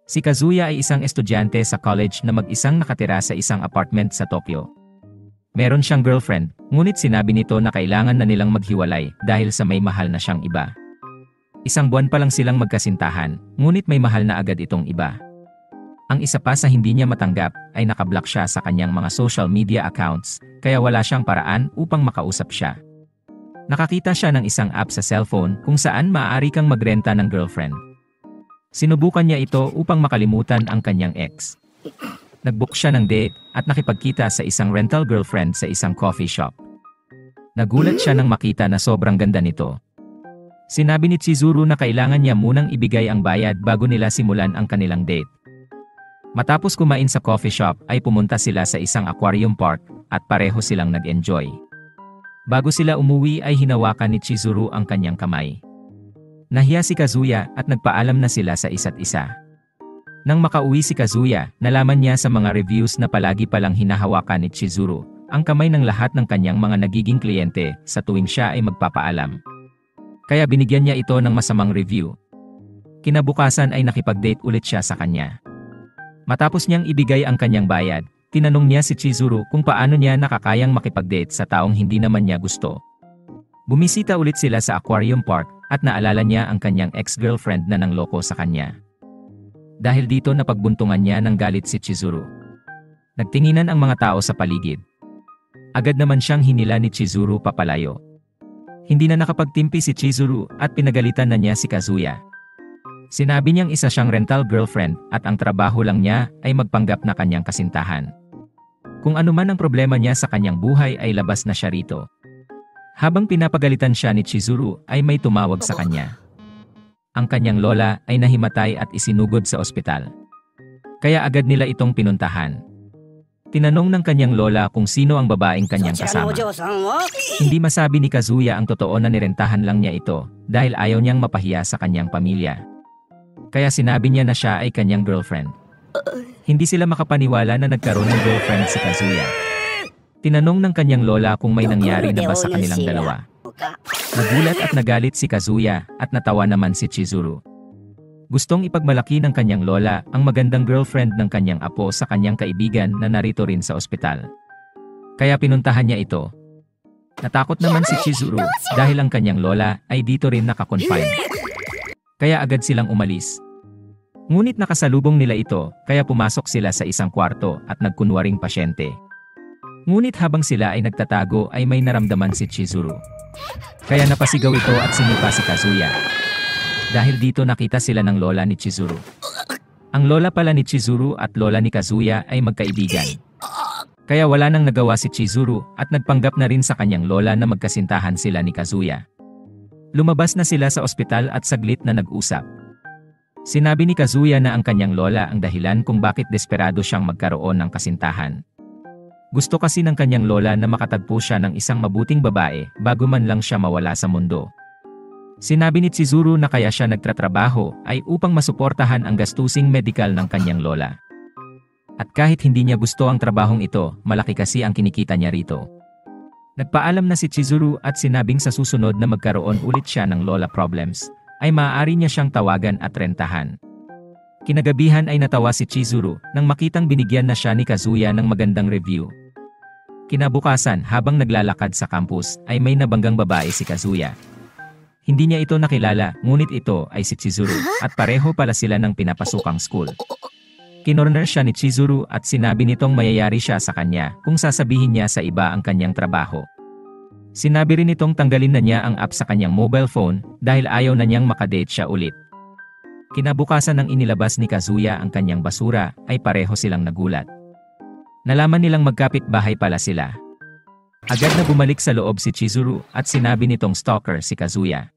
Si Kazuya ay isang estudyante sa college na mag-isang nakatira sa isang apartment sa Tokyo. Meron siyang girlfriend, ngunit sinabi nito na kailangan na nilang maghiwalay dahil sa may mahal na siyang iba. Isang buwan pa lang silang magkasintahan, ngunit may mahal na agad itong iba. Ang isa pa sa hindi niya matanggap ay nakablock siya sa kanyang mga social media accounts, kaya wala siyang paraan upang makausap siya. Nakakita siya ng isang app sa cellphone kung saan maaari kang magrenta ng girlfriend. Sinubukan niya ito upang makalimutan ang kanyang ex. Nag-book siya ng date at nakipagkita sa isang rental girlfriend sa isang coffee shop. Nagulat siya nang makita na sobrang ganda nito. Sinabi ni Chizuru na kailangan niya munang ibigay ang bayad bago nila simulan ang kanilang date. Matapos kumain sa coffee shop ay pumunta sila sa isang aquarium park at pareho silang nag-enjoy. Bago sila umuwi ay hinawakan ni Chizuru ang kanyang kamay. Nahiya si Kazuya at nagpaalam na sila sa isa't isa. Nang makauwi si Kazuya, nalaman niya sa mga reviews na palagi palang hinahawakan ni Chizuru ang kamay ng lahat ng kanyang mga nagiging kliyente sa tuwing siya ay magpapaalam. Kaya binigyan niya ito ng masamang review. Kinabukasan ay nakipag-date ulit siya sa kanya. Matapos niyang ibigay ang kanyang bayad, tinanong niya si Chizuru kung paano niya nakakayang makipag-date sa taong hindi naman niya gusto. Bumisita ulit sila sa aquarium park at naalala niya ang kanyang ex-girlfriend na nangloko sa kanya. Dahil dito napagbuntungan niya ng galit si Chizuru. Nagtinginan ang mga tao sa paligid. Agad naman siyang hinila ni Chizuru papalayo. Hindi na nakapagtimpi si Chizuru at pinagalitan na niya si Kazuya. Sinabi niyang isa siyang rental girlfriend at ang trabaho lang niya ay magpanggap na kanyang kasintahan. Kung ano man ang problema niya sa kanyang buhay ay labas na siya rito. Habang pinapagalitan siya ni Chizuru ay may tumawag sa kanya. Ang kanyang lola ay nahimatay at isinugod sa ospital. Kaya agad nila itong pinuntahan. Tinanong ng kanyang lola kung sino ang babaeng kanyang kasama. Hindi masabi ni Kazuya ang totoo na nirentahan lang niya ito dahil ayaw niyang mapahiya sa kanyang pamilya. Kaya sinabi niya na siya ay kanyang girlfriend. Hindi sila makapaniwala na nagkaroon ng girlfriend si Kazuya. Tinanong ng kanyang lola kung may nangyari na ba sa kanilang dalawa. Nagulat at nagalit si Kazuya at natawa naman si Chizuru. Gustong ipagmalaki ng kanyang lola ang magandang girlfriend ng kanyang apo sa kanyang kaibigan na narito rin sa ospital. Kaya pinuntahan niya ito. Natakot naman si Chizuru dahil ang kanyang lola ay dito rin nakakonfine. Kaya agad silang umalis. Ngunit nakasalubong nila ito, kaya pumasok sila sa isang kwarto at nagkunwaring pasyente. Ngunit habang sila ay nagtatago ay may naramdaman si Chizuru. Kaya napasigaw ito at sinipa si Kazuya. Dahil dito nakita sila ng lola ni Chizuru. Ang lola pala ni Chizuru at lola ni Kazuya ay magkaibigan. Kaya wala nang nagawa si Chizuru at nagpanggap na rin sa kanyang lola na magkasintahan sila ni Kazuya. Lumabas na sila sa ospital at saglit na nag-usap. Sinabi ni Kazuya na ang kanyang lola ang dahilan kung bakit desperado siyang magkaroon ng kasintahan. Gusto kasi ng kanyang lola na makatagpo siya ng isang mabuting babae bago man lang siya mawala sa mundo. Sinabi ni Chizuru na kaya siya nagtatrabaho ay upang masuportahan ang gastusing medikal ng kanyang lola. At kahit hindi niya gusto ang trabahong ito, malaki kasi ang kinikita niya rito. Nagpaalam na si Chizuru at sinabing sa susunod na magkaroon ulit siya ng lola problems, ay maaari niya siyang tawagan at rentahan. Kinagabihan ay natawa si Chizuru nang makitang binigyan na siya ni Kazuya ng magandang review. Kinabukasan habang naglalakad sa campus ay may nabanggang babae si Kazuya. Hindi niya ito nakilala, ngunit ito ay si Chizuru at pareho pala sila ng pinapasukang school. Kinorner siya ni Chizuru at sinabi nitong mayayari siya sa kanya kung sasabihin niya sa iba ang kanyang trabaho. Sinabi rin nitong tanggalin na niya ang app sa kanyang mobile phone dahil ayaw na niyang makadate siya ulit. Kinabukasan nang inilabas ni Kazuya ang kanyang basura ay pareho silang nagulat. Nalaman nilang magkapit-bahay pala sila. Agad na bumalik sa loob si Chizuru at sinabi nitong stalker si Kazuya.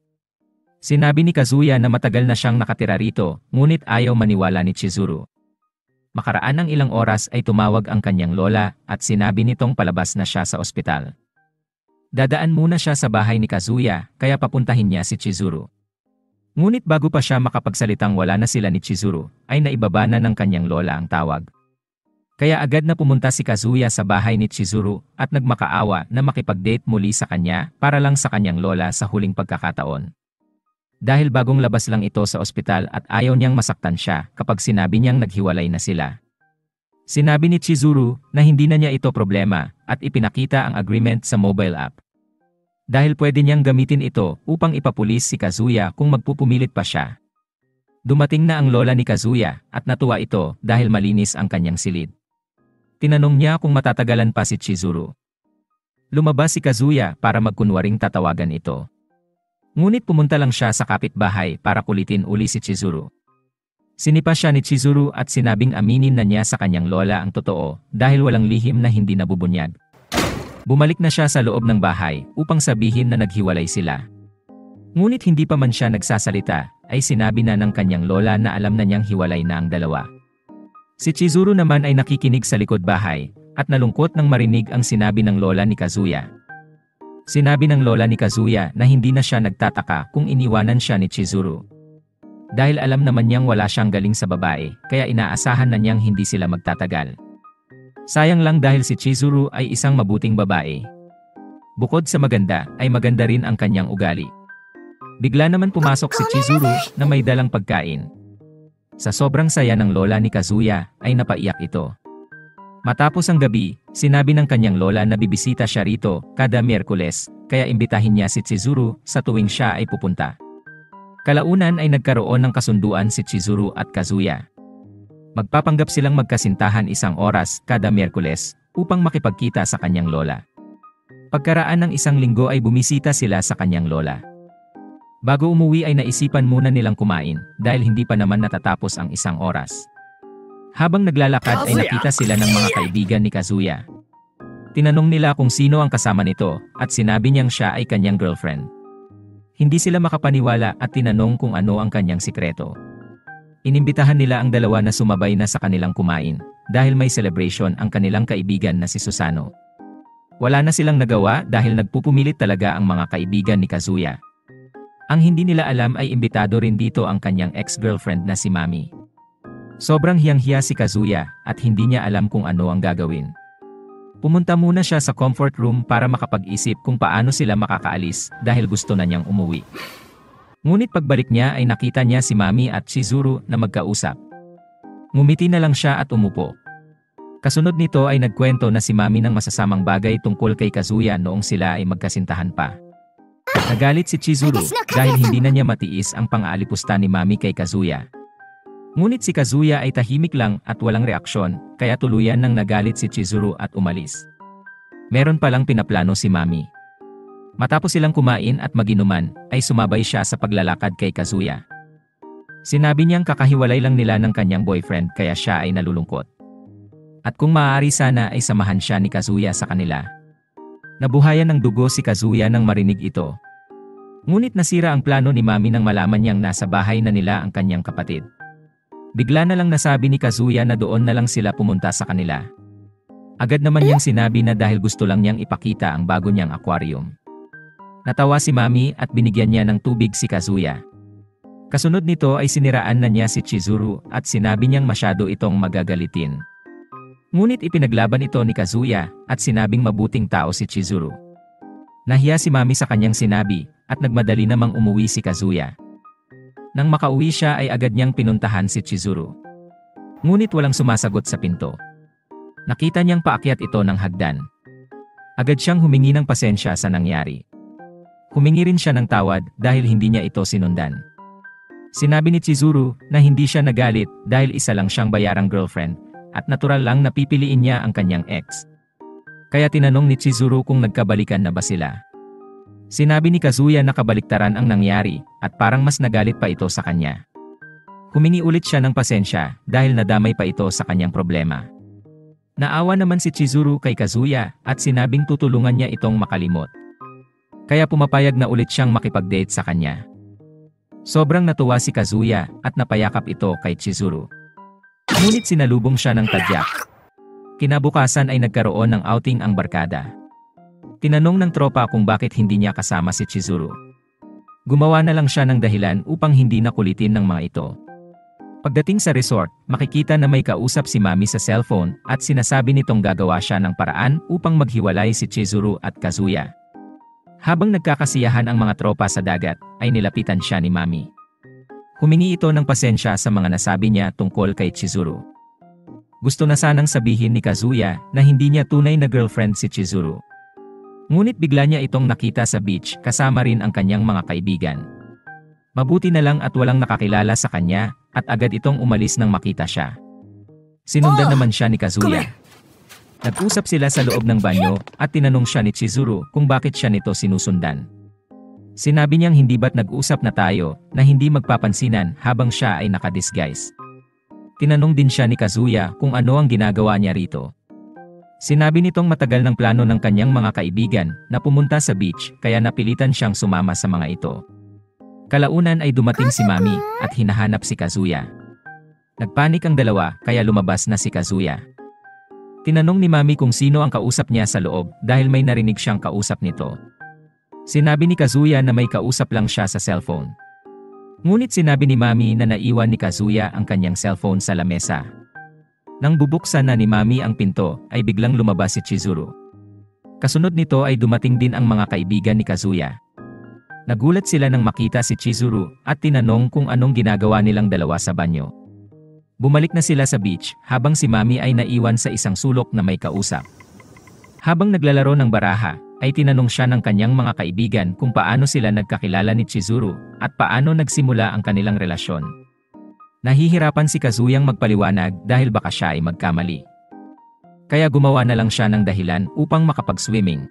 Sinabi ni Kazuya na matagal na siyang nakatira rito, ngunit ayaw maniwala ni Chizuru. Makaraan ng ilang oras ay tumawag ang kanyang lola at sinabi nitong palabas na siya sa ospital. Dadaan muna siya sa bahay ni Kazuya kaya papuntahin niya si Chizuru. Ngunit bago pa siya makapagsalitang wala na sila ni Chizuru, ay naibaba na ng kanyang lola ang tawag. Kaya agad na pumunta si Kazuya sa bahay ni Chizuru at nagmakaawa na makipag-date muli sa kanya para lang sa kanyang lola sa huling pagkakataon. Dahil bagong labas lang ito sa ospital at ayaw niyang masaktan siya kapag sinabi niyang naghiwalay na sila. Sinabi ni Chizuru na hindi na niya ito problema at ipinakita ang agreement sa mobile app. Dahil pwede niyang gamitin ito upang ipapulis si Kazuya kung magpupumilit pa siya. Dumating na ang lola ni Kazuya at natuwa ito dahil malinis ang kanyang silid. Tinanong niya kung matatagalan pa si Chizuru. Lumabas si Kazuya para magkunwaring tatawagan ito. Ngunit pumunta lang siya sa kapitbahay para kulitin uli si Chizuru. Sinipa siya ni Chizuru at sinabing aminin na niya sa kanyang lola ang totoo dahil walang lihim na hindi nabubunyag. Bumalik na siya sa loob ng bahay upang sabihin na naghiwalay sila. Ngunit hindi pa man siya nagsasalita ay sinabi na ng kanyang lola na alam na niyang hiwalay na ang dalawa. Si Chizuru naman ay nakikinig sa likod bahay at nalungkot nang marinig ang sinabi ng lola ni Kazuya. Sinabi ng lola ni Kazuya na hindi na siya nagtataka kung iniwanan siya ni Chizuru. Dahil alam naman niyang wala siyang galing sa babae, kaya inaasahan na niyang hindi sila magtatagal. Sayang lang dahil si Chizuru ay isang mabuting babae. Bukod sa maganda, ay maganda rin ang kanyang ugali. Bigla naman pumasok si Chizuru na may dalang pagkain. Sa sobrang saya ng lola ni Kazuya, ay napaiyak ito. Matapos ang gabi, sinabi ng kanyang lola na bibisita siya rito kada Miyerkules, kaya imbitahin niya si Chizuru sa tuwing siya ay pupunta. Kalaunan ay nagkaroon ng kasunduan si Chizuru at Kazuya. Magpapanggap silang magkasintahan isang oras kada Miyerkules upang makipagkita sa kanyang lola. Pagkaraan ng isang linggo ay bumisita sila sa kanyang lola. Bago umuwi ay naisipan muna nilang kumain dahil hindi pa naman natatapos ang isang oras. Habang naglalakad ay nakita sila ng mga kaibigan ni Kazuya. Tinanong nila kung sino ang kasama nito at sinabi niyang siya ay kanyang girlfriend. Hindi sila makapaniwala at tinanong kung ano ang kanyang sikreto. Inimbitahan nila ang dalawa na sumabay na sa kanilang kumain dahil may celebration ang kanilang kaibigan na si Susano. Wala na silang nagawa dahil nagpupumilit talaga ang mga kaibigan ni Kazuya. Ang hindi nila alam ay imbitado rin dito ang kanyang ex-girlfriend na si Mami. Sobrang hiyang-hiya si Kazuya at hindi niya alam kung ano ang gagawin. Pumunta muna siya sa comfort room para makapag-isip kung paano sila makakaalis dahil gusto na niyang umuwi. Ngunit pagbalik niya ay nakita niya si Mami at Chizuru na magkausap. Ngumiti na lang siya at umupo. Kasunod nito ay nagkwento na si Mami ng masasamang bagay tungkol kay Kazuya noong sila ay magkasintahan pa. Nagalit si Chizuru dahil hindi na niya matiis ang pang-aalipusta ni Mami kay Kazuya. Ngunit si Kazuya ay tahimik lang at walang reaksyon, kaya tuluyan nang nagalit si Chizuru at umalis. Meron palang pinaplano si Mami. Matapos silang kumain at maginuman, ay sumabay siya sa paglalakad kay Kazuya. Sinabi niyang kakahiwalay lang nila ng kanyang boyfriend kaya siya ay nalulungkot. At kung maaari sana ay samahan siya ni Kazuya sa kanila. Nabuhayan ng dugo si Kazuya nang marinig ito. Ngunit nasira ang plano ni Mami nang malaman niyang nasa bahay na nila ang kanyang kapatid. Bigla na lang nasabi ni Kazuya na doon na lang sila pumunta sa kanila. Agad naman niyang sinabi na dahil gusto lang niyang ipakita ang bago niyang aquarium. Natawa si Mami at binigyan niya ng tubig si Kazuya. Kasunod nito ay siniraan na niya si Chizuru at sinabi niyang masyado itong magagalitin. Ngunit ipinaglaban ito ni Kazuya at sinabing mabuting tao si Chizuru. Nahiya si Mami sa kanyang sinabi at nagmadali namang umuwi si Kazuya. Nang makauwi siya ay agad niyang pinuntahan si Chizuru. Ngunit walang sumasagot sa pinto. Nakita niyang paakyat ito ng hagdan. Agad siyang humingi ng pasensya sa nangyari. Humingi rin siya ng tawad dahil hindi niya ito sinundan. Sinabi ni Chizuru na hindi siya nagalit dahil isa lang siyang bayarang girlfriend at natural lang na pipiliin niya ang kanyang ex. Kaya tinanong ni Chizuru kung nagkabalikan na ba sila. Sinabi ni Kazuya na kabaliktaran ang nangyari at parang mas nagalit pa ito sa kanya. Humingi ulit siya ng pasensya dahil nadamay pa ito sa kanyang problema. Naawa naman si Chizuru kay Kazuya at sinabing tutulungan niya itong makalimot. Kaya pumapayag na ulit siyang makipag-date sa kanya. Sobrang natuwa si Kazuya at napayakap ito kay Chizuru. Ngunit sinalubong siya ng tadyak. Kinabukasan ay nagkaroon ng outing ang barkada. Tinanong ng tropa kung bakit hindi niya kasama si Chizuru. Gumawa na lang siya ng dahilan upang hindi nakulitin ng mga ito. Pagdating sa resort, makikita na may kausap si Mami sa cellphone at sinasabi nitong gagawa siya ng paraan upang maghiwalay si Chizuru at Kazuya. Habang nagkakasiyahan ang mga tropa sa dagat, ay nilapitan siya ni Mami. Humingi ito ng pasensya sa mga nasabi niya tungkol kay Chizuru. Gusto na sanang sabihin ni Kazuya na hindi niya tunay na girlfriend si Chizuru. Ngunit bigla niya itong nakita sa beach kasama rin ang kanyang mga kaibigan. Mabuti na lang at walang nakakilala sa kanya at agad itong umalis nang makita siya. Sinundan naman siya ni Kazuya. Nag-usap sila sa loob ng banyo at tinanong siya ni Chizuru kung bakit siya nito sinusundan. Sinabi niyang hindi ba't nag-usap na tayo na hindi magpapansinan habang siya ay nakadisguise. Tinanong din siya ni Kazuya kung ano ang ginagawa niya rito. Sinabi nitong matagal ng plano ng kanyang mga kaibigan na pumunta sa beach kaya napilitan siyang sumama sa mga ito. Kalaunan ay dumating si Mami at hinahanap si Kazuya. Nagpanik ang dalawa kaya lumabas na si Kazuya. Tinanong ni Mami kung sino ang kausap niya sa loob dahil may narinig siyang kausap nito. Sinabi ni Kazuya na may kausap lang siya sa cellphone. Ngunit sinabi ni Mami na naiwan ni Kazuya ang kanyang cellphone sa lamesa. Nang bubuksan na ni Mami ang pinto, ay biglang lumabas si Chizuru. Kasunod nito ay dumating din ang mga kaibigan ni Kazuya. Nagulat sila nang makita si Chizuru at tinanong kung anong ginagawa nilang dalawa sa banyo. Bumalik na sila sa beach habang si Mami ay naiwan sa isang sulok na may kausap. Habang naglalaro ng baraha, ay tinanong siya ng kanyang mga kaibigan kung paano sila nagkakilala ni Chizuru at paano nagsimula ang kanilang relasyon. Nahihirapan si Kazuyang magpaliwanag dahil baka siya ay magkamali. Kaya gumawa na lang siya ng dahilan upang makapag-swimming.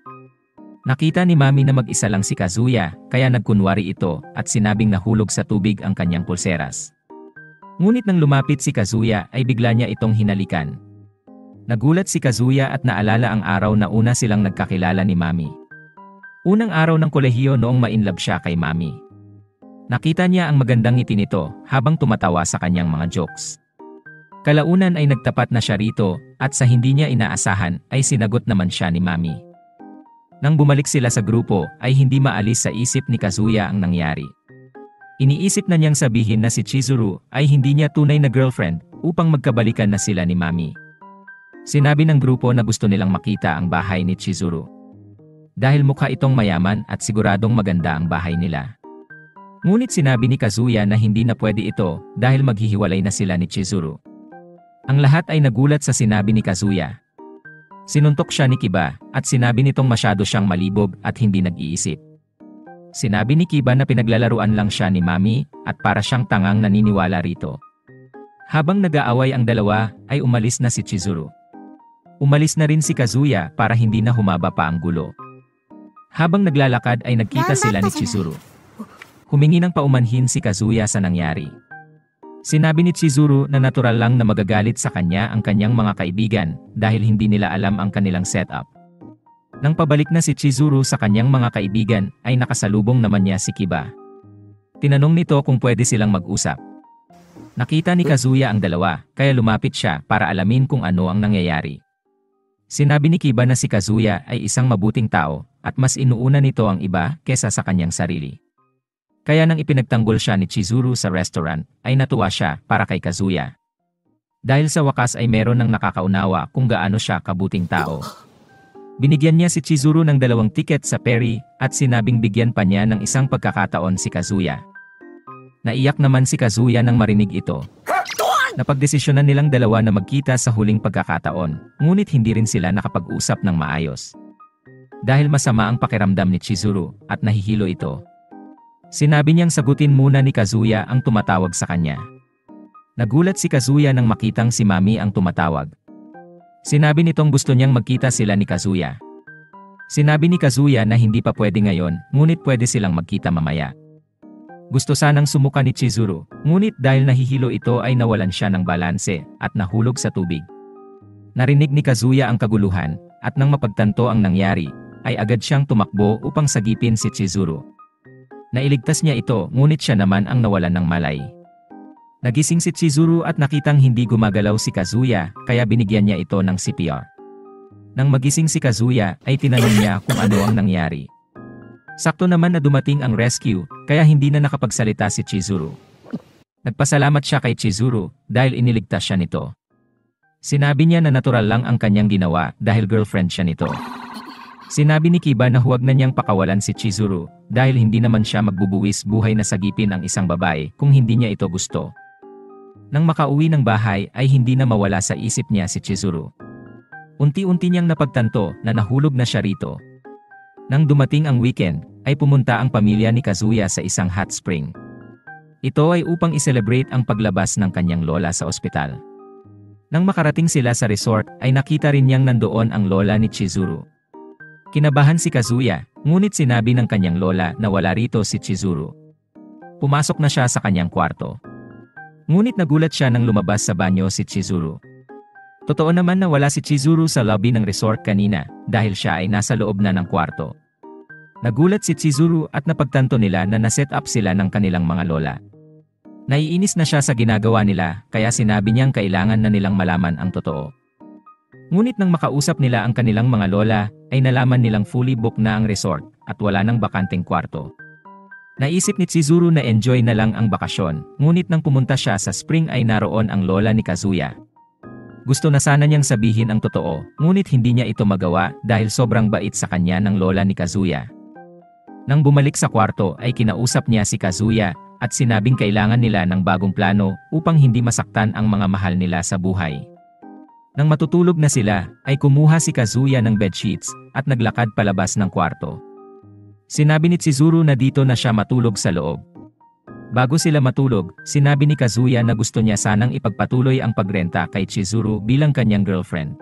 Nakita ni Mami na mag-isa lang si Kazuya kaya nagkunwari ito at sinabing nahulog sa tubig ang kanyang pulseras. Ngunit nang lumapit si Kazuya ay bigla niya itong hinalikan. Nagulat si Kazuya at naalala ang araw na una silang nagkakilala ni Mami. Unang araw ng kolehiyo noong ma-inlove siya kay Mami. Nakita niya ang magandang ngiti nito habang tumatawa sa kanyang mga jokes. Kalaunan ay nagtapat na siya rito at sa hindi niya inaasahan ay sinagot naman siya ni Mami. Nang bumalik sila sa grupo ay hindi maalis sa isip ni Kazuya ang nangyari. Iniisip na niyang sabihin na si Chizuru ay hindi niya tunay na girlfriend upang magkabalikan na sila ni Mami. Sinabi ng grupo na gusto nilang makita ang bahay ni Chizuru. Dahil mukha itong mayaman at siguradong maganda ang bahay nila. Ngunit sinabi ni Kazuya na hindi na pwede ito dahil maghihiwalay na sila ni Chizuru. Ang lahat ay nagulat sa sinabi ni Kazuya. Sinuntok siya ni Kiba at sinabi nitong masyado siyang malibog at hindi nag-iisip. Sinabi ni Kiba na pinaglalaruan lang siya ni Mami at para siyang tangang naniniwala rito. Habang nag-aaway ang dalawa ay umalis na si Chizuru. Umalis na rin si Kazuya para hindi na humaba pa ang gulo. Habang naglalakad ay nagkita sila ni Chizuru. Humingi ng paumanhin si Kazuya sa nangyari. Sinabi ni Chizuru na natural lang na magagalit sa kanya ang kanyang mga kaibigan dahil hindi nila alam ang kanilang setup. Nang pabalik na si Chizuru sa kanyang mga kaibigan ay nakasalubong naman niya si Kiba. Tinanong nito kung pwede silang mag-usap. Nakita ni Kazuya ang dalawa kaya lumapit siya para alamin kung ano ang nangyayari. Sinabi ni Kiba na si Kazuya ay isang mabuting tao at mas inuuna nito ang iba kesa sa kanyang sarili. Kaya nang ipinagtanggol siya ni Chizuru sa restaurant ay natuwa siya para kay Kazuya. Dahil sa wakas ay meron ng nakakaunawa kung gaano siya kabuting tao. Binigyan niya si Chizuru ng 2 tiket sa ferry at sinabing bigyan pa niya ng isang pagkakataon si Kazuya. Naiyak naman si Kazuya nang marinig ito. Napagdesisyonan nilang dalawa na magkita sa huling pagkakataon, ngunit hindi rin sila nakapag-usap ng maayos. Dahil masama ang pakiramdam ni Chizuru at nahihilo ito. Sinabi niyang sagutin muna ni Kazuya ang tumatawag sa kanya. Nagulat si Kazuya nang makitang si Mami ang tumatawag. Sinabi nitong gusto niyang magkita sila ni Kazuya. Sinabi ni Kazuya na hindi pa pwede ngayon, ngunit pwede silang magkita mamaya. Gusto sanang sumuka ni Chizuru, ngunit dahil nahihilo ito ay nawalan siya ng balanse at nahulog sa tubig. Narinig ni Kazuya ang kaguluhan at nang mapagtanto ang nangyari, ay agad siyang tumakbo upang sagipin si Chizuru. Nailigtas niya ito ngunit siya naman ang nawalan ng malay. Nagising si Chizuru at nakitang hindi gumagalaw si Kazuya kaya binigyan niya ito ng CPR. Nang magising si Kazuya ay tinanong niya kung ano ang nangyari. Sakto naman na dumating ang rescue, kaya hindi na nakapagsalita si Chizuru. Nagpasalamat siya kay Chizuru dahil iniligtas siya nito. Sinabi niya na natural lang ang kanyang ginawa dahil girlfriend siya nito. Sinabi ni Kiba na huwag na niyang pakawalan si Chizuru dahil hindi naman siya magbubuwis buhay na sagipin ang isang babae kung hindi niya ito gusto. Nang makauwi ng bahay ay hindi na mawala sa isip niya si Chizuru. Unti-unti niyang napagtanto na nahulog na siya rito. Nang dumating ang weekend, ay pumunta ang pamilya ni Kazuya sa isang hot spring. Ito ay upang i-celebrate ang paglabas ng kanyang lola sa ospital. Nang makarating sila sa resort ay nakita rin niyang nandoon ang lola ni Chizuru. Kinabahan si Kazuya, ngunit sinabi ng kanyang lola na wala rito si Chizuru. Pumasok na siya sa kanyang kwarto. Ngunit nagulat siya nang lumabas sa banyo si Chizuru. Totoo naman na wala si Chizuru sa lobby ng resort kanina dahil siya ay nasa loob na ng kwarto. Nagulat si Chizuru at napagtanto nila na naset up sila ng kanilang mga lola. Naiinis na siya sa ginagawa nila kaya sinabi niyang kailangan na nilang malaman ang totoo. Ngunit nang makausap nila ang kanilang mga lola, ay nalaman nilang fully booked na ang resort at wala nang bakanteng kwarto. Naisip ni Chizuru na enjoy na lang ang bakasyon, ngunit nang pumunta siya sa spring ay naroon ang lola ni Kazuya. Gusto na sana niyang sabihin ang totoo, ngunit hindi niya ito magawa dahil sobrang bait sa kanya ng lola ni Kazuya. Nang bumalik sa kwarto ay kinausap niya si Kazuya at sinabing kailangan nila ng bagong plano upang hindi masaktan ang mga mahal nila sa buhay. Nang matutulog na sila, ay kumuha si Kazuya ng bedsheets at naglakad palabas ng kwarto. Sinabi ni Chizuru na dito na siya matulog sa loob. Bago sila matulog, sinabi ni Kazuya na gusto niya sanang ipagpatuloy ang pagrenta kay Chizuru bilang kanyang girlfriend.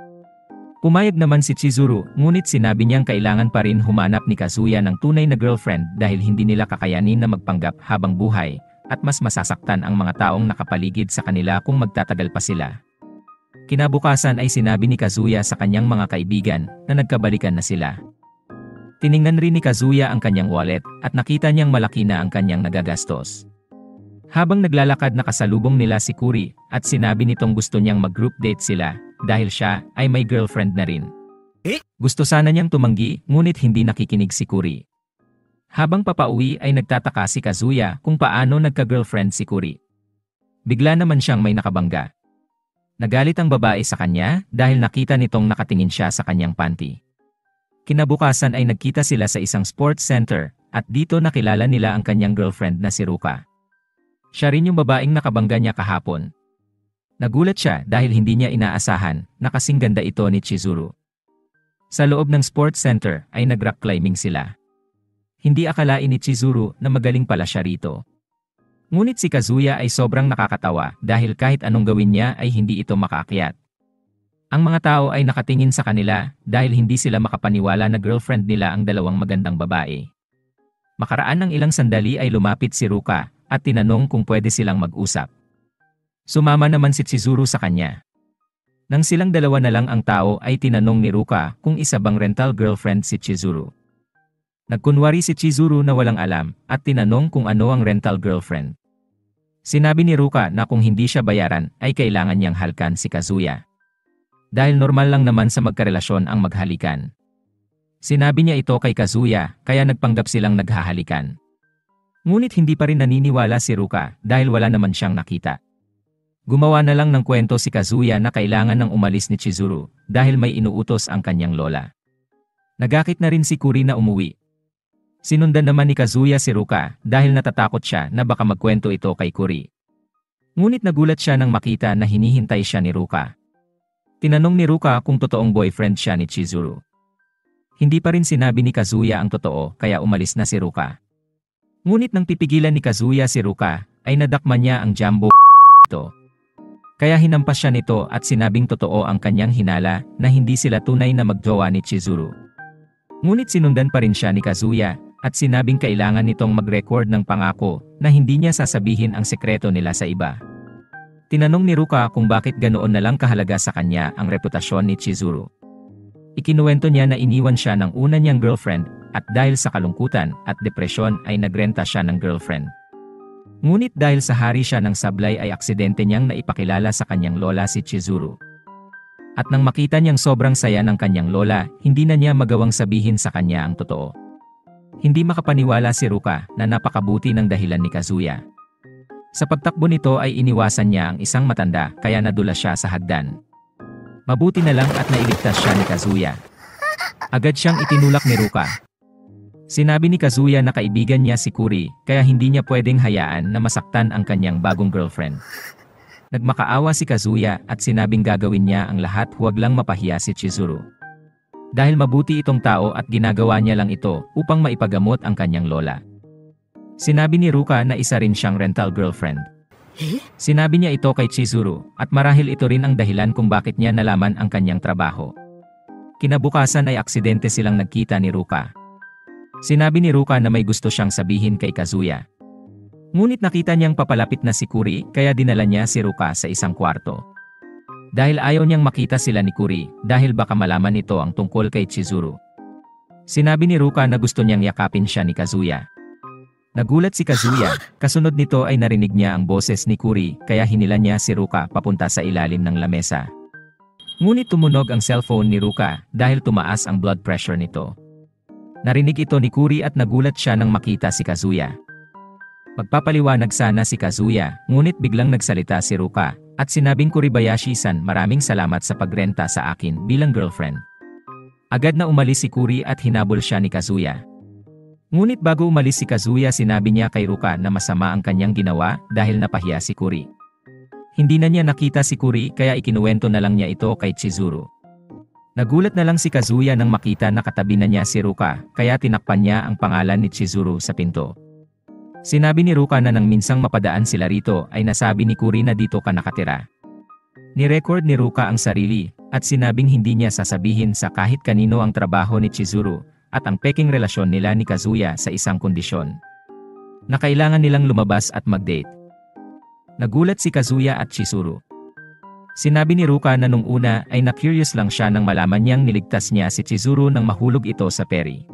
Pumayag naman si Chizuru, ngunit sinabi niyang kailangan pa rin humanap ni Kazuya ng tunay na girlfriend dahil hindi nila kakayanin na magpanggap habang buhay at mas masasaktan ang mga taong nakapaligid sa kanila kung magtatagal pa sila. Kinabukasan ay sinabi ni Kazuya sa kanyang mga kaibigan na nagkabalikan na sila. Tiningnan rin ni Kazuya ang kanyang wallet at nakita niyang malaki na ang kanyang nagagastos. Habang naglalakad nakasalubong nila si Kuri at sinabi nitong gusto niyang mag-group date sila dahil siya ay may girlfriend na rin. Gusto sana niyang tumanggi ngunit hindi nakikinig si Kuri. Habang papauwi ay nagtataka si Kazuya kung paano nagka-girlfriend si Kuri. Bigla naman siyang may nakabangga. Nagalit ang babae sa kanya dahil nakita nitong nakatingin siya sa kanyang panty. Kinabukasan ay nagkita sila sa isang sports center at dito nakilala nila ang kanyang girlfriend na si Ruka. Siya rin yung babaeng nakabangga niya kahapon. Nagulat siya dahil hindi niya inaasahan na kasing ganda ito ni Chizuru. Sa loob ng sports center ay nag-rock climbing sila. Hindi akalain ni Chizuru na magaling pala siya rito. Ngunit si Kazuya ay sobrang nakakatawa dahil kahit anong gawin niya ay hindi ito makaakyat. Ang mga tao ay nakatingin sa kanila dahil hindi sila makapaniwala na girlfriend nila ang dalawang magandang babae. Makaraan ng ilang sandali ay lumapit si Ruka at tinanong kung pwede silang mag-usap. Sumama naman si Chizuru sa kanya. Nang silang dalawa na lang ang tao ay tinanong ni Ruka kung isa bang rental girlfriend si Chizuru. Nagkunwari si Chizuru na walang alam at tinanong kung ano ang rental girlfriend. Sinabi ni Ruka na kung hindi siya bayaran ay kailangan niyang halkan si Kazuya. Dahil normal lang naman sa magkarelasyon ang maghalikan. Sinabi niya ito kay Kazuya kaya nagpanggap silang naghahalikan. Ngunit hindi pa rin naniniwala si Ruka dahil wala naman siyang nakita. Gumawa na lang ng kwento si Kazuya na kailangan ng umalis ni Chizuru dahil may inuutos ang kanyang lola. Nagakit na rin si Kuri na umuwi. Sinundan naman ni Kazuya si Ruka dahil natatakot siya na baka magkwento ito kay Kuri. Ngunit nagulat siya nang makita na hinihintay siya ni Ruka. Tinanong ni Ruka kung totoong boyfriend siya ni Chizuru. Hindi pa rin sinabi ni Kazuya ang totoo kaya umalis na si Ruka. Ngunit nang pipigilan ni Kazuya si Ruka ay nadakma niya ang jumbo ito. Kaya hinampas siya nito at sinabing totoo ang kanyang hinala na hindi sila tunay na magjowa ni Chizuru. Ngunit sinundan pa rin siya ni Kazuya at sinabing kailangan nitong mag-record ng pangako na hindi niya sasabihin ang sekreto nila sa iba. Tinanong ni Ruka kung bakit ganoon na lang kahalaga sa kanya ang reputasyon ni Chizuru. Ikinuwento niya na iniwan siya ng una niyang girlfriend at dahil sa kalungkutan at depresyon ay nagrenta siya ng girlfriend. Ngunit dahil sa hari siya ng sablay ay aksidente niyang naipakilala sa kanyang lola si Chizuru. At nang makita niyang sobrang saya ng kanyang lola, hindi na niya magawang sabihin sa kanya ang totoo. Hindi makapaniwala si Ruka na napakabuti ng dahilan ni Kazuya. Sa pagtakbo nito ay iniwasan niya ang isang matanda kaya nadulas siya sa hagdan. Mabuti na lang at nailigtas siya ni Kazuya. Agad siyang itinulak ni Ruka. Sinabi ni Kazuya na kaibigan niya si Kuri, kaya hindi niya pwedeng hayaan na masaktan ang kanyang bagong girlfriend. Nagmakaawa si Kazuya at sinabing gagawin niya ang lahat, huwag lang mapahiya si Chizuru. Dahil mabuti itong tao at ginagawa niya lang ito upang maipagamot ang kanyang lola. Sinabi ni Ruka na isa rin siyang rental girlfriend. Sinabi niya ito kay Chizuru at marahil ito rin ang dahilan kung bakit niya nalaman ang kanyang trabaho. Kinabukasan ay aksidente silang nagkita ni Ruka. Sinabi ni Ruka na may gusto siyang sabihin kay Kazuya. Ngunit nakita niyang papalapit na si Kuri kaya dinala niya si Ruka sa isang kwarto. Dahil ayaw niyang makita sila ni Kuri dahil baka malaman nito ang tungkol kay Chizuru. Sinabi ni Ruka na gusto niyang yakapin siya ni Kazuya. Nagulat si Kazuya, kasunod nito ay narinig niya ang boses ni Kuri kaya hinila niya si Ruka papunta sa ilalim ng lamesa. Ngunit tumunog ang cellphone ni Ruka dahil tumaas ang blood pressure nito. Narinig ito ni Kuri at nagulat siya nang makita si Kazuya. Magpapaliwanag sana si Kazuya, ngunit biglang nagsalita si Ruka at sinabing Kuribayashi-san, maraming salamat sa pagrenta sa akin bilang girlfriend. Agad na umalis si Kuri at hinabol siya ni Kazuya. Ngunit bago umalis si Kazuya, sinabi niya kay Ruka na masama ang kanyang ginawa dahil napahiya si Kuri. Hindi na niya nakita si Kuri kaya ikinuwento na lang niya ito kay Chizuru. Nagulat na lang si Kazuya nang makita na katabi na niya si Ruka kaya tinakpan niya ang pangalan ni Chizuru sa pinto. Sinabi ni Ruka na nang minsang mapadaan sila rito ay nasabi ni Kuri na dito ka nakatira. Ni-record ni Ruka ang sarili at sinabing hindi niya sasabihin sa kahit kanino ang trabaho ni Chizuru at ang peking relasyon nila ni Kazuya sa isang kondisyon. Na kailangan nilang lumabas at mag-date. Nagulat si Kazuya at Chizuru. Sinabi ni Ruka na nung una ay na-curious lang siya nang malaman niyang niligtas niya si Chizuru nang mahulog ito sa peri.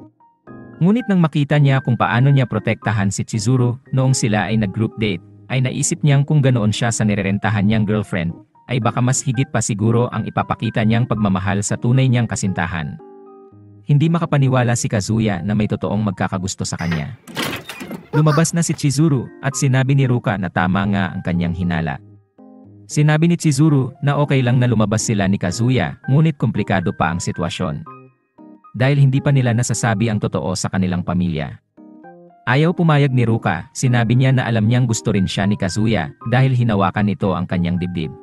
Ngunit nang makita niya kung paano niya protektahan si Chizuru noong sila ay nag-group date, ay naisip niyang kung ganoon siya sa nirerentahan niyang girlfriend, ay baka mas higit pa siguro ang ipapakita niyang pagmamahal sa tunay niyang kasintahan. Hindi makapaniwala si Kazuya na may totoong magkakagusto sa kanya. Lumabas na si Chizuru at sinabi ni Ruka na tama nga ang kanyang hinala. Sinabi ni Chizuru na okay lang na lumabas sila ni Kazuya, ngunit komplikado pa ang sitwasyon. Dahil hindi pa nila nasasabi ang totoo sa kanilang pamilya. Ayaw pumayag ni Ruka, sinabi niya na alam niyang gusto rin siya ni Kazuya dahil hinawakan nito ang kanyang dibdib.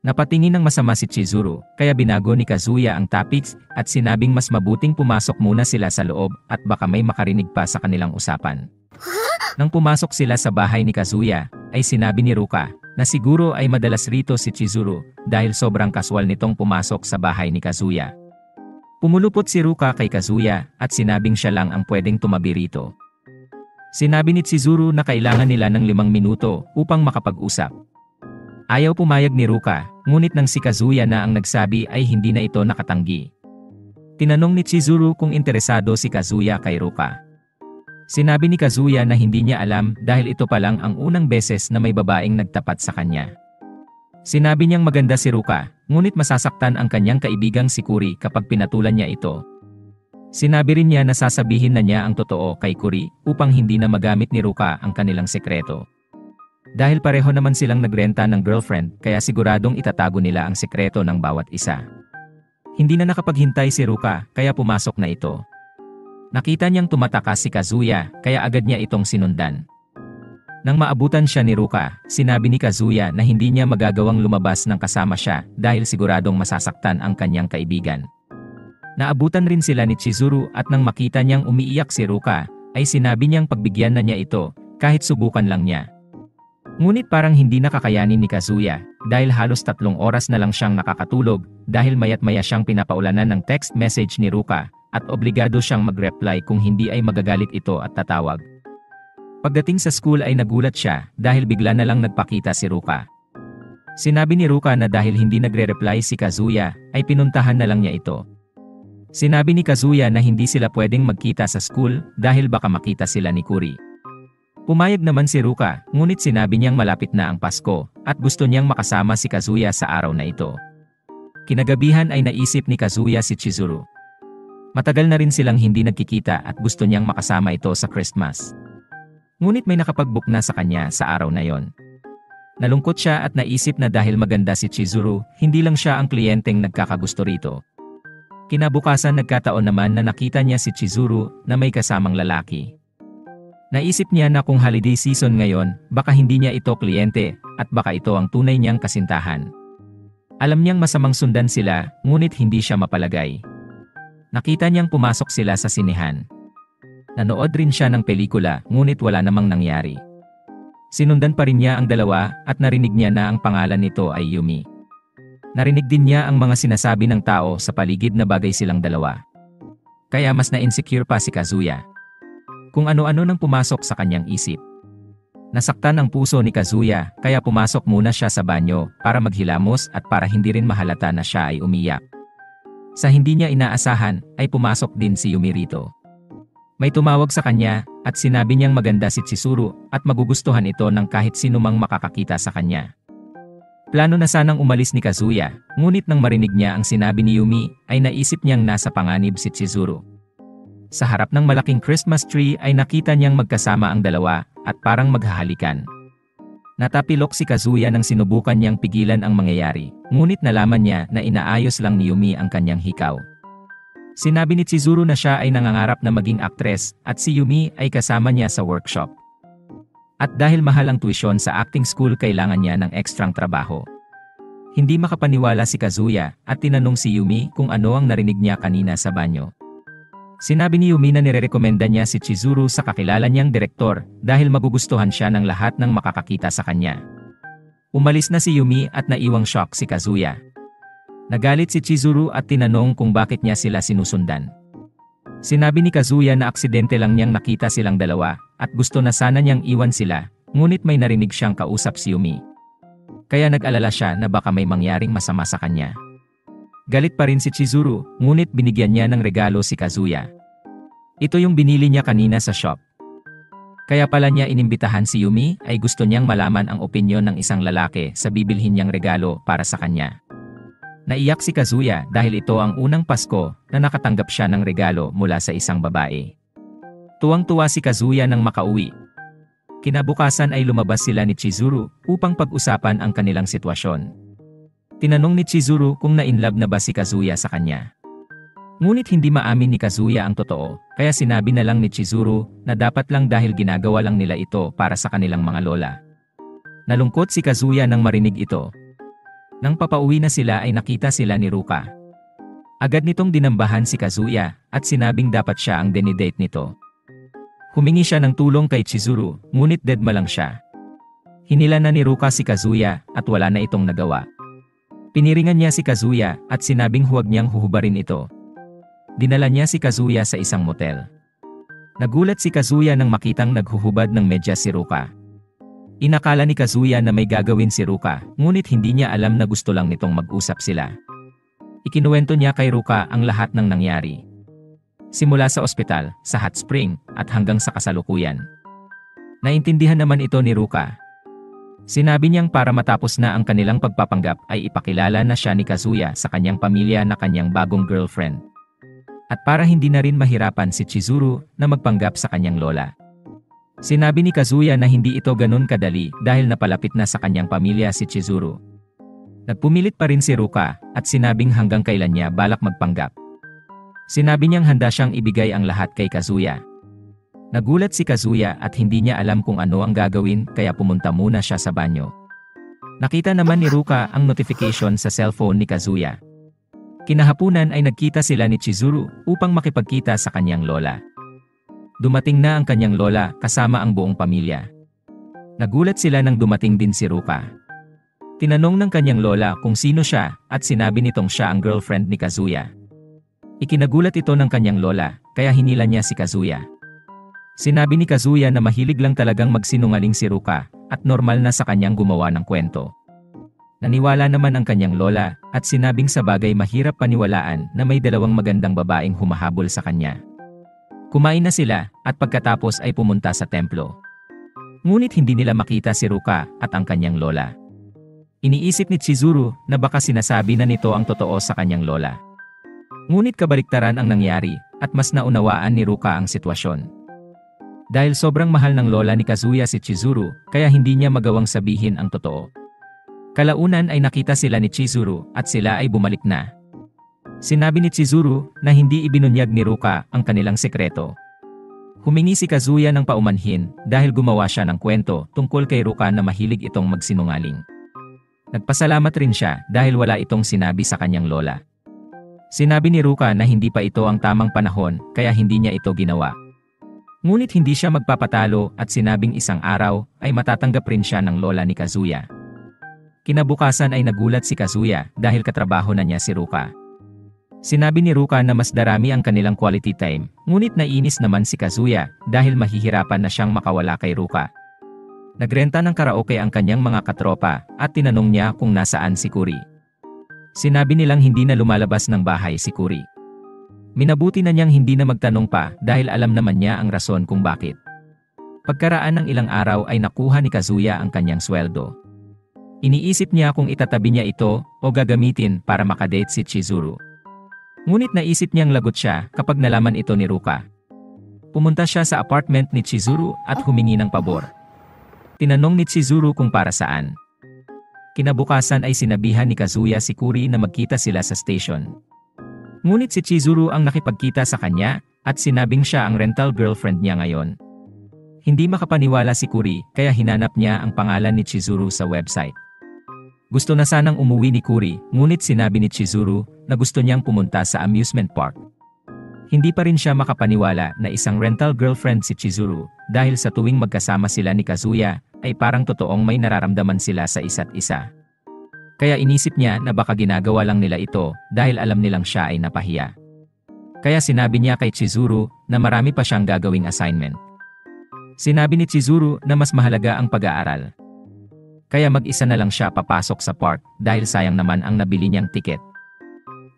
Napatingin ng masama si Chizuru, kaya binago ni Kazuya ang topics at sinabing mas mabuting pumasok muna sila sa loob at baka may makarinig pa sa kanilang usapan. Nang pumasok sila sa bahay ni Kazuya, ay sinabi ni Ruka na siguro ay madalas rito si Chizuru dahil sobrang kaswal nitong pumasok sa bahay ni Kazuya. Pumulupot si Ruka kay Kazuya at sinabing siya lang ang pwedeng tumabi rito. Sinabi ni Chizuru na kailangan nila ng 5 minuto upang makapag-usap. Ayaw pumayag ni Ruka, ngunit nang si Kazuya na ang nagsabi ay hindi na ito nakatanggi. Tinanong ni Chizuru kung interesado si Kazuya kay Ruka. Sinabi ni Kazuya na hindi niya alam dahil ito pa lang ang unang beses na may babaeng nagtapat sa kanya. Sinabi niyang maganda si Ruka, ngunit masasaktan ang kanyang kaibigang si Kuri kapag pinatulan niya ito. Sinabi rin niya na sasabihin na niya ang totoo kay Kuri upang hindi na magamit ni Ruka ang kanilang sekreto. Dahil pareho naman silang nagrenta ng girlfriend kaya siguradong itatago nila ang sekreto ng bawat isa. Hindi na nakapaghintay si Ruka kaya pumasok na ito. Nakita niyang tumatakas si Kazuya kaya agad niya itong sinundan. Nang maabutan siya ni Ruka, sinabi ni Kazuya na hindi niya magagawang lumabas ng kasama siya dahil siguradong masasaktan ang kanyang kaibigan. Naabutan rin sila ni Chizuru at nang makita niyang umiiyak si Ruka, ay sinabi niyang pagbigyan na niya ito kahit subukan lang niya. Ngunit parang hindi nakakayanin ni Kazuya dahil halos 3 oras na lang siyang nakakatulog dahil mayat maya siyang pinapaulanan ng text message ni Ruka at obligado siyang mag-reply kung hindi ay magagalit ito at tatawag. Pagdating sa school ay nagulat siya dahil bigla na lang nagpakita si Ruka. Sinabi ni Ruka na dahil hindi nagre-reply si Kazuya ay pinuntahan na lang niya ito. Sinabi ni Kazuya na hindi sila pwedeng magkita sa school dahil baka makita sila ni Kuri. Pumayag naman si Ruka, ngunit sinabi niyang malapit na ang Pasko at gusto niyang makasama si Kazuya sa araw na ito. Kinagabihan ay naisip ni Kazuya si Chizuru. Matagal na rin silang hindi nagkikita at gusto niyang makasama ito sa Christmas. Ngunit may nakapag-book na sa kanya sa araw na yon. Nalungkot siya at naisip na dahil maganda si Chizuru, hindi lang siya ang kliyenteng nagkakagusto rito. Kinabukasan nagkataon naman na nakita niya si Chizuru na may kasamang lalaki. Naisip niya na kung holiday season ngayon, baka hindi niya ito kliyente at baka ito ang tunay niyang kasintahan. Alam niyang masamang sundan sila, ngunit hindi siya mapalagay. Nakita niyang pumasok sila sa sinehan. Nanood rin siya ng pelikula, ngunit wala namang nangyari. Sinundan pa rin niya ang dalawa at narinig niya na ang pangalan nito ay Yumi. Narinig din niya ang mga sinasabi ng tao sa paligid na bagay silang dalawa. Kaya mas na-insecure pa si Kazuya. Kung ano-ano nang pumasok sa kanyang isip. Nasaktan ang puso ni Kazuya, kaya pumasok muna siya sa banyo para maghilamos at para hindi rin mahalata na siya ay umiyak. Sa hindi niya inaasahan, ay pumasok din si Yumi rito. May tumawag sa kanya at sinabi niyang maganda si Chizuru at magugustuhan ito ng kahit sino mang makakakita sa kanya. Plano na sanang umalis ni Kazuya, ngunit nang marinig niya ang sinabi ni Yumi, ay naisip niyang nasa panganib si Chizuru. Sa harap ng malaking Christmas tree ay nakita niyang magkasama ang dalawa at parang maghahalikan. Natapilok si Kazuya nang sinubukan niyang pigilan ang mangyayari, ngunit nalaman niya na inaayos lang ni Yumi ang kanyang hikaw. Sinabi ni Chizuru na siya ay nangangarap na maging aktres at si Yumi ay kasama niya sa workshop. At dahil mahal ang tuition sa acting school, kailangan niya ng ekstrang trabaho. Hindi makapaniwala si Kazuya at tinanong si Yumi kung ano ang narinig niya kanina sa banyo. Sinabi ni Yumi na nirerekomenda niya si Chizuru sa kakilala niyang direktor dahil magugustuhan siya ng lahat ng makakakita sa kanya. Umalis na si Yumi at naiwang shock si Kazuya. Nagalit si Chizuru at tinanong kung bakit niya sila sinusundan. Sinabi ni Kazuya na aksidente lang niyang nakita silang dalawa at gusto na sana niyang iwan sila, ngunit may narinig siyang kausap si Yumi. Kaya nag-alala siya na baka may mangyaring masama sa kanya. Galit pa rin si Chizuru, ngunit binigyan niya ng regalo si Kazuya. Ito yung binili niya kanina sa shop. Kaya pala niya inimbitahan si Yumi ay gusto niyang malaman ang opinyon ng isang lalaki sa bibilhin niyang regalo para sa kanya. Naiyak si Kazuya dahil ito ang unang Pasko na nakatanggap siya ng regalo mula sa isang babae. Tuwang-tuwa si Kazuya nang makauwi. Kinabukasan ay lumabas sila ni Chizuru upang pag-usapan ang kanilang sitwasyon. Tinanong ni Chizuru kung na-inlove na ba si Kazuya sa kanya. Ngunit hindi maamin ni Kazuya ang totoo, kaya sinabi na lang ni Chizuru na dapat lang dahil ginagawa lang nila ito para sa kanilang mga lola. Nalungkot si Kazuya nang marinig ito. Nang papauwi na sila ay nakita sila ni Ruka. Agad nitong dinambahan si Kazuya at sinabing dapat siya ang dinidate nito. Humingi siya ng tulong kay Chizuru, ngunit deadma lang siya. Hinila na ni Ruka si Kazuya at wala na itong nagawa. Piniringan niya si Kazuya at sinabing huwag niyang huhubarin ito. Dinala niya si Kazuya sa isang motel. Nagulat si Kazuya nang makitang naghuhubad ng medyas si Ruka. Inakala ni Kazuya na may gagawin si Ruka, ngunit hindi niya alam na gusto lang nitong mag-usap sila. Ikinuwento niya kay Ruka ang lahat ng nangyari. Simula sa ospital, sa hot spring, at hanggang sa kasalukuyan. Naintindihan naman ito ni Ruka. Sinabi niyang para matapos na ang kanilang pagpapanggap ay ipakilala na siya ni Kazuya sa kanyang pamilya na kanyang bagong girlfriend. At para hindi na rin mahirapan si Chizuru na magpanggap sa kanyang lola. Sinabi ni Kazuya na hindi ito ganun kadali dahil napalapit na sa kanyang pamilya si Chizuru. Nagpumilit pa rin si Ruka at sinabing hanggang kailan niya balak magpanggap. Sinabi niyang handa siyang ibigay ang lahat kay Kazuya. Nagulat si Kazuya at hindi niya alam kung ano ang gagawin kaya pumunta muna siya sa banyo. Nakita naman ni Ruka ang notification sa cellphone ni Kazuya. Kinahapunan ay nagkita sila ni Chizuru upang makipagkita sa kanyang lola. Dumating na ang kanyang lola kasama ang buong pamilya. Nagulat sila nang dumating din si Ruka. Tinanong ng kanyang lola kung sino siya at sinabi nitong siya ang girlfriend ni Kazuya. Ikinagulat ito ng kanyang lola kaya hinila niya si Kazuya. Sinabi ni Kazuya na mahilig lang talagang magsinungaling si Ruka at normal na sa kanyang gumawa ng kwento. Naniwala naman ang kanyang lola at sinabing sa bagay mahirap paniwalaan na may dalawang magandang babaeng humahabol sa kanya. Kumain na sila at pagkatapos ay pumunta sa templo. Ngunit hindi nila makita si Ruka at ang kanyang lola. Iniisip ni Chizuru na baka sinasabi na nito ang totoo sa kanyang lola. Ngunit kabaliktaran ang nangyari at mas naunawaan ni Ruka ang sitwasyon. Dahil sobrang mahal ng lola ni Kazuya si Chizuru, kaya hindi niya magawang sabihin ang totoo. Kalaunan ay nakita sila ni Chizuru at sila ay bumalik na. Sinabi ni Chizuru na hindi ibinunyag ni Ruka ang kanilang sekreto. Humingi si Kazuya ng paumanhin dahil gumawa siya ng kwento tungkol kay Ruka na mahilig itong magsinungaling. Nagpasalamat rin siya dahil wala itong sinabi sa kanyang lola. Sinabi ni Ruka na hindi pa ito ang tamang panahon kaya hindi niya ito ginawa. Ngunit hindi siya magpapatalo at sinabing isang araw ay matatanggap rin siya ng lola ni Kazuya. Kinabukasan ay nagulat si Kazuya dahil katrabaho na niya si Ruka. Sinabi ni Ruka na mas darami ang kanilang quality time, ngunit naiinis naman si Kazuya dahil mahihirapan na siyang makawala kay Ruka. Nagrenta ng karaoke ang kanyang mga katropa at tinanong niya kung nasaan si Kuri. Sinabi nilang hindi na lumalabas ng bahay si Kuri. Minabuti na niyang hindi na magtanong pa dahil alam naman niya ang rason kung bakit. Pagkaraan ng ilang araw ay nakuha ni Kazuya ang kanyang sweldo. Iniisip niya kung itatabi niya ito o gagamitin para makadate si Chizuru. Ngunit naisip niyang lagot siya kapag nalaman ito ni Ruka. Pumunta siya sa apartment ni Chizuru at humingi ng pabor. Tinanong ni Chizuru kung para saan. Kinabukasan ay sinabihan ni Kazuya si Kuri na magkita sila sa station. Ngunit si Chizuru ang nakipagkita sa kanya at sinabing siya ang rental girlfriend niya ngayon. Hindi makapaniwala si Kuri kaya hinanap niya ang pangalan ni Chizuru sa website. Gusto na sanang umuwi ni Kuri, ngunit sinabi ni Chizuru na gusto niyang pumunta sa amusement park. Hindi pa rin siya makapaniwala na isang rental girlfriend si Chizuru dahil sa tuwing magkasama sila ni Kazuya ay parang totoong may nararamdaman sila sa isa't isa. Kaya inisip niya na baka ginagawa lang nila ito dahil alam nilang siya ay napahiya. Kaya sinabi niya kay Chizuru na marami pa siyang gagawing assignment. Sinabi ni Chizuru na mas mahalaga ang pag-aaral. Kaya mag-isa na lang siya papasok sa park dahil sayang naman ang nabili niyang tiket.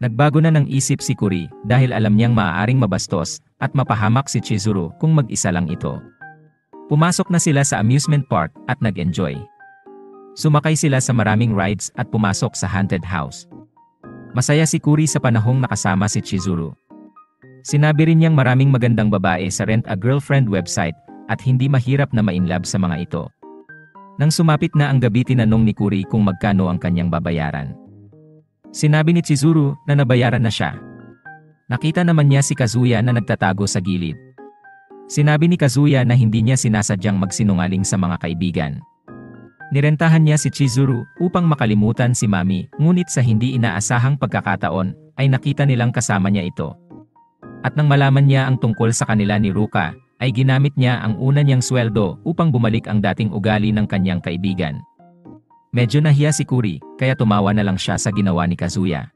Nagbago na ng isip si Kuri dahil alam niyang maaaring mabastos at mapahamak si Chizuru kung mag-isa lang ito. Pumasok na sila sa amusement park at nag-enjoy. Sumakay sila sa maraming rides at pumasok sa haunted house. Masaya si Kuri sa panahong nakasama si Chizuru. Sinabi rin niyang maraming magandang babae sa Rent a Girlfriend website at hindi mahirap na ma-inlove sa mga ito. Nang sumapit na ang gabi, tinanong ni Kuri kung magkano ang kanyang babayaran. Sinabi ni Chizuru na nabayaran na siya. Nakita naman niya si Kazuya na nagtatago sa gilid. Sinabi ni Kazuya na hindi niya sinasadyang magsinungaling sa mga kaibigan. Nirentahan niya si Chizuru upang makalimutan si Mami, ngunit sa hindi inaasahang pagkakataon ay nakita nilang kasama niya ito. At nang malaman niya ang tungkol sa kanila ni Ruka, ay ginamit niya ang una niyang sweldo upang bumalik ang dating ugali ng kanyang kaibigan. Medyo nahiya si Kuri, kaya tumawa na lang siya sa ginawa ni Kazuya.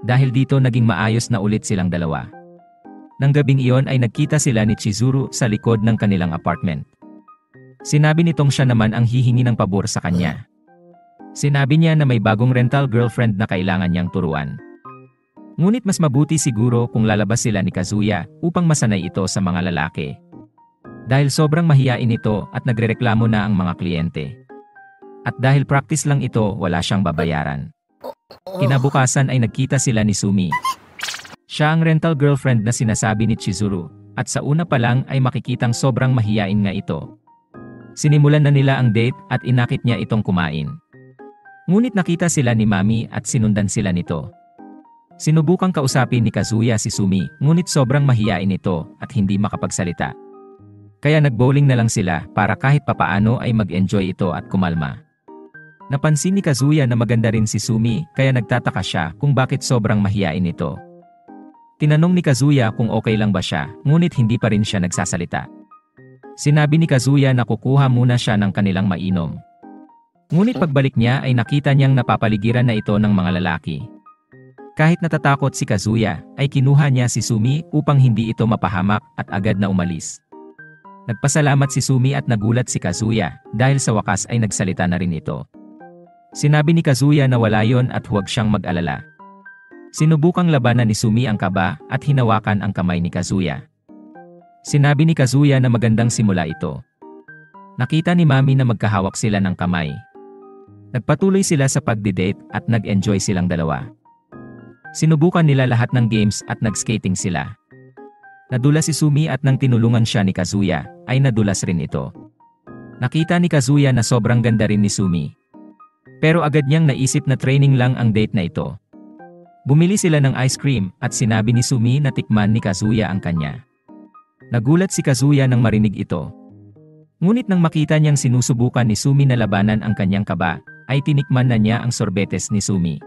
Dahil dito naging maayos na ulit silang dalawa. Nang gabing iyon ay nagkita sila ni Chizuru sa likod ng kanilang apartment. Sinabi nitong siya naman ang hihingi ng pabor sa kanya. Sinabi niya na may bagong rental girlfriend na kailangan niyang turuan. Ngunit mas mabuti siguro kung lalabas sila ni Kazuya upang masanay ito sa mga lalaki. Dahil sobrang mahiyain ito at nagrereklamo na ang mga kliyente. At dahil practice lang ito, wala siyang babayaran. Kinabukasan ay nagkita sila ni Sumi. Siya ang rental girlfriend na sinasabi ni Chizuru, at sa una pa lang ay makikitang sobrang mahiyain nga ito. Sinimulan na nila ang date at inakit niya itong kumain. Ngunit nakita sila ni Mami at sinundan sila nito. Sinubukang kausapin ni Kazuya si Sumi, ngunit sobrang mahiyain ito at hindi makapagsalita. Kaya nag-bowling na lang sila para kahit papaano ay mag-enjoy ito at kumalma. Napansin ni Kazuya na maganda rin si Sumi kaya nagtataka siya kung bakit sobrang mahiyain ito. Tinanong ni Kazuya kung okay lang ba siya, ngunit hindi pa rin siya nagsasalita. Sinabi ni Kazuya na kukuha muna siya ng kanilang mainom. Ngunit pagbalik niya ay nakita niyang napapaligiran na ito ng mga lalaki. Kahit natatakot si Kazuya, ay kinuha niya si Sumi upang hindi ito mapahamak at agad na umalis. Nagpasalamat si Sumi at nagulat si Kazuya dahil sa wakas ay nagsalita na rin ito. Sinabi ni Kazuya na wala yon at huwag siyang mag-alala. Sinubukang labanan ni Sumi ang kaba at hinawakan ang kamay ni Kazuya. Sinabi ni Kazuya na magandang simula ito. Nakita ni Mami na magkahawak sila ng kamay. Nagpatuloy sila sa pagdidate at nag-enjoy silang dalawa. Sinubukan nila lahat ng games at nag-skating sila. Nadulas si Sumi at nang tinulungan siya ni Kazuya, ay nadulas rin ito. Nakita ni Kazuya na sobrang ganda rin ni Sumi. Pero agad niyang naisip na training lang ang date na ito. Bumili sila ng ice cream at sinabi ni Sumi na tikman ni Kazuya ang kanya. Nagulat si Kazuya nang marinig ito. Ngunit nang makita niyang sinusubukan ni Sumi na labanan ang kanyang kaba, ay tinikman na niya ang sorbetes ni Sumi.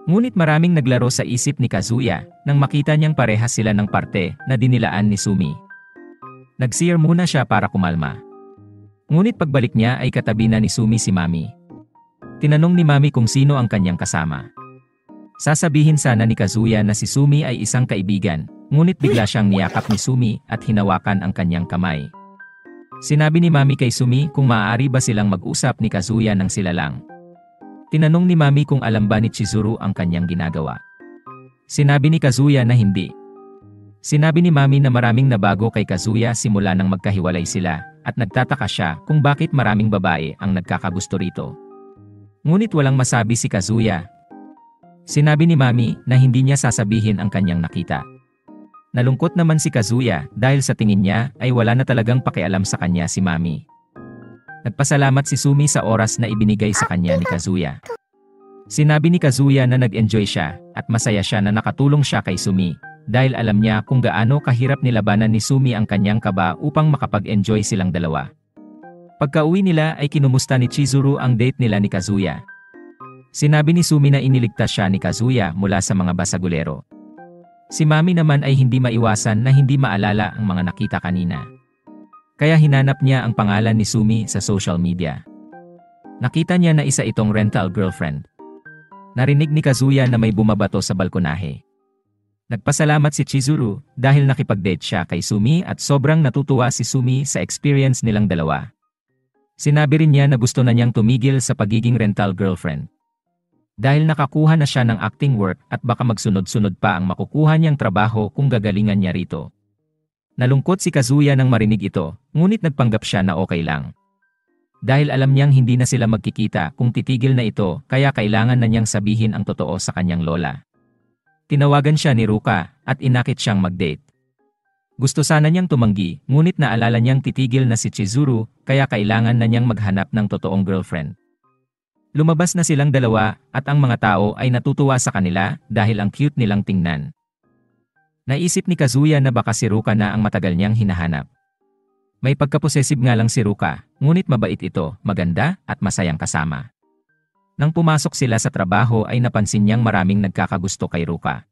Ngunit maraming naglaro sa isip ni Kazuya nang makita niyang parehas sila ng parte na dinilaan ni Sumi. Nag-CR muna siya para kumalma. Ngunit pagbalik niya ay katabi na ni Sumi si Mami. Tinanong ni Mami kung sino ang kanyang kasama. Sasabihin sana ni Kazuya na si Sumi ay isang kaibigan, ngunit bigla siyang niyakap ni Sumi at hinawakan ang kanyang kamay. Sinabi ni Mami kay Sumi kung maaari ba silang mag-usap ni Kazuya nang sila lang. Tinanong ni Mami kung alam ba ni Chizuru ang kanyang ginagawa. Sinabi ni Kazuya na hindi. Sinabi ni Mami na maraming nabago kay Kazuya simula nang magkahiwalay sila at nagtataka siya kung bakit maraming babae ang nagkakagusto rito. Ngunit walang masabi si Kazuya. Sinabi ni Mami na hindi niya sasabihin ang kanyang nakita. Nalungkot naman si Kazuya dahil sa tingin niya ay wala na talagang pakialam sa kanya si Mami. Nagpasalamat si Sumi sa oras na ibinigay sa kanya ni Kazuya. Sinabi ni Kazuya na nag-enjoy siya at masaya siya na nakatulong siya kay Sumi dahil alam niya kung gaano kahirap nilabanan ni Sumi ang kanyang kaba upang makapag-enjoy silang dalawa. Pagka-uwi nila ay kinumusta ni Chizuru ang date nila ni Kazuya. Sinabi ni Sumi na iniligtas siya ni Kazuya mula sa mga basagulero. Si Mami naman ay hindi maiwasan na hindi maalala ang mga nakita kanina. Kaya hinanap niya ang pangalan ni Sumi sa social media. Nakita niya na isa itong rental girlfriend. Narinig ni Kazuya na may bumabato sa balkonahe. Nagpasalamat si Chizuru dahil nakipag-date siya kay Sumi at sobrang natutuwa si Sumi sa experience nilang dalawa. Sinabi rin niya na gusto na niyang tumigil sa pagiging rental girlfriend. Dahil nakakuha na siya ng acting work at baka magsunod-sunod pa ang makukuha niyang trabaho kung gagalingan niya rito. Nalungkot si Kazuya nang marinig ito, ngunit nagpanggap siya na okay lang. Dahil alam niyang hindi na sila magkikita kung titigil na ito, kaya kailangan na niyang sabihin ang totoo sa kanyang lola. Tinawagan siya ni Ruka at inakit siyang mag-date. Gusto sana niyang tumanggi, ngunit naalala niyang titigil na si Chizuru, kaya kailangan na niyang maghanap ng totoong girlfriend. Lumabas na silang dalawa at ang mga tao ay natutuwa sa kanila dahil ang cute nilang tingnan. Naisip ni Kazuya na baka si Ruka na ang matagal niyang hinahanap. May pagkaposesive nga lang si Ruka, ngunit mabait ito, maganda at masayang kasama. Nang pumasok sila sa trabaho ay napansin niyang maraming nagkakagusto kay Ruka.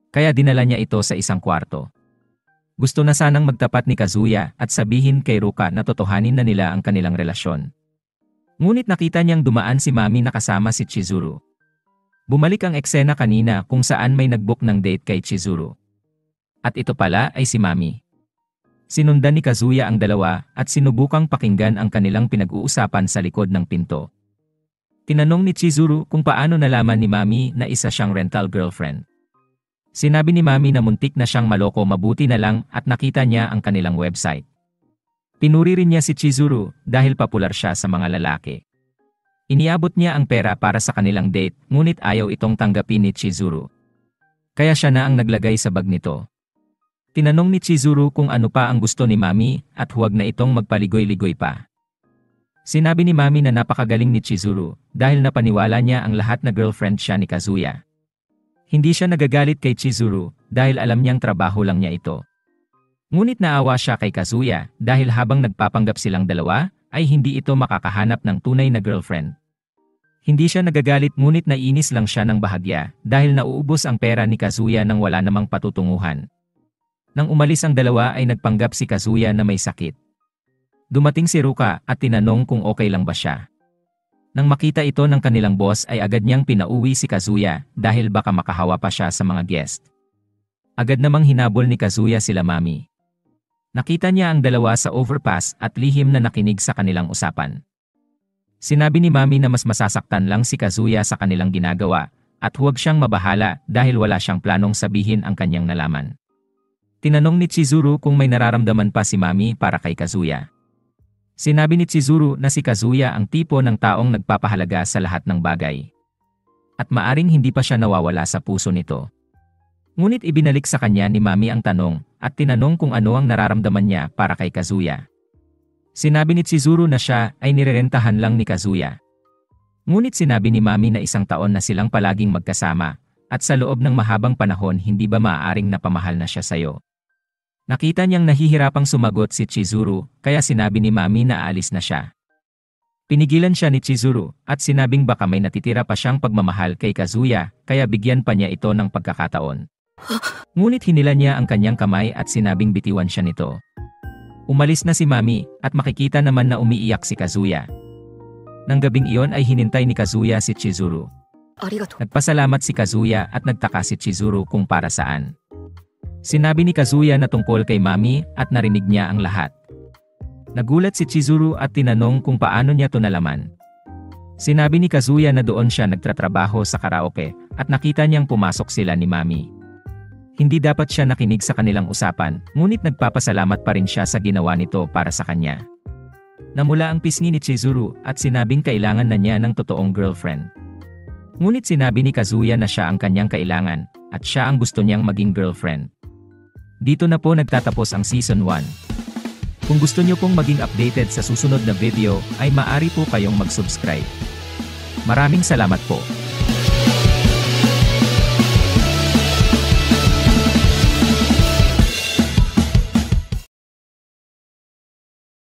Kaya dinala niya ito sa isang kwarto. Gusto na sanang magtapat ni Kazuya at sabihin kay Ruka na totohanin na nila ang kanilang relasyon. Ngunit nakita niyang dumaan si Mami na kasama si Chizuru. Bumalik ang eksena kanina kung saan may nagbook ng date kay Chizuru. At ito pala ay si Mami. Sinundan ni Kazuya ang dalawa at sinubukang pakinggan ang kanilang pinag-uusapan sa likod ng pinto. Tinanong ni Chizuru kung paano nalaman ni Mami na isa siyang rental girlfriend. Sinabi ni Mami na muntik na siyang maloko, mabuti na lang at nakita niya ang kanilang website. Pinuri rin niya si Chizuru dahil popular siya sa mga lalaki. Iniabot niya ang pera para sa kanilang date, ngunit ayaw itong tanggapin ni Chizuru. Kaya siya na ang naglagay sa bag nito. Tinanong ni Chizuru kung ano pa ang gusto ni Mami at huwag na itong magpaligoy-ligoy pa. Sinabi ni Mami na napakagaling ni Chizuru dahil napaniwala niya ang lahat na girlfriend siya ni Kazuya. Hindi siya nagagalit kay Chizuru dahil alam niyang trabaho lang niya ito. Ngunit naawa siya kay Kazuya dahil habang nagpapanggap silang dalawa, ay hindi ito makakahanap ng tunay na girlfriend. Hindi siya nagagalit ngunit naiinis lang siya ng bahagya dahil nauubos ang pera ni Kazuya nang wala namang patutunguhan. Nang umalis ang dalawa ay nagpanggap si Kazuya na may sakit. Dumating si Ruka at tinanong kung okay lang ba siya. Nang makita ito ng kanilang boss ay agad niyang pinauwi si Kazuya dahil baka makahawa pa siya sa mga guest. Agad namang hinabol ni Kazuya sila Mami. Nakita niya ang dalawa sa overpass at lihim na nakinig sa kanilang usapan. Sinabi ni Mami na mas masasaktan lang si Kazuya sa kanilang ginagawa at huwag siyang mabahala dahil wala siyang planong sabihin ang kanyang nalaman. Tinanong ni Chizuru kung may nararamdaman pa si Mami para kay Kazuya. Sinabi ni Chizuru na si Kazuya ang tipo ng taong nagpapahalaga sa lahat ng bagay. At maaring hindi pa siya nawawala sa puso nito. Ngunit ibinalik sa kanya ni Mami ang tanong at tinanong kung ano ang nararamdaman niya para kay Kazuya. Sinabi ni Chizuru na siya ay nirerentahan lang ni Kazuya. Ngunit sinabi ni Mami na 1 taon na silang palaging magkasama At sa loob ng mahabang panahon hindi ba maaaring napamahal na siya sa'yo? Nakita niyang nahihirapang sumagot si Chizuru, kaya sinabi ni Mami na aalis na siya. Pinigilan siya ni Chizuru, at sinabing baka may natitira pa siyang pagmamahal kay Kazuya, kaya bigyan pa niya ito ng pagkakataon. Ngunit hinila niya ang kanyang kamay at sinabing bitiwan siya nito. Umalis na si Mami, at makikita naman na umiiyak si Kazuya. Nang gabing iyon ay hinintay ni Kazuya si Chizuru. Nagpasalamat si Kazuya at nagtaka si Chizuru kung para saan. Sinabi ni Kazuya na tungkol kay Mami at narinig niya ang lahat. Nagulat si Chizuru at tinanong kung paano niya to nalaman. Sinabi ni Kazuya na doon siya nagtatrabaho sa karaoke at nakita niyang pumasok sila ni Mami. Hindi dapat siya nakinig sa kanilang usapan, ngunit nagpapasalamat pa rin siya sa ginawa nito para sa kanya. Namula ang pisngi ni Chizuru at sinabing kailangan na niya ng totoong girlfriend. Ngunit sinabi ni Kazuya na siya ang kanyang kailangan at siya ang gusto niyang maging girlfriend. Dito na po nagtatapos ang Season 1. Kung gusto niyo pong maging updated sa susunod na video, ay maaari po kayong mag-subscribe. Maraming salamat po.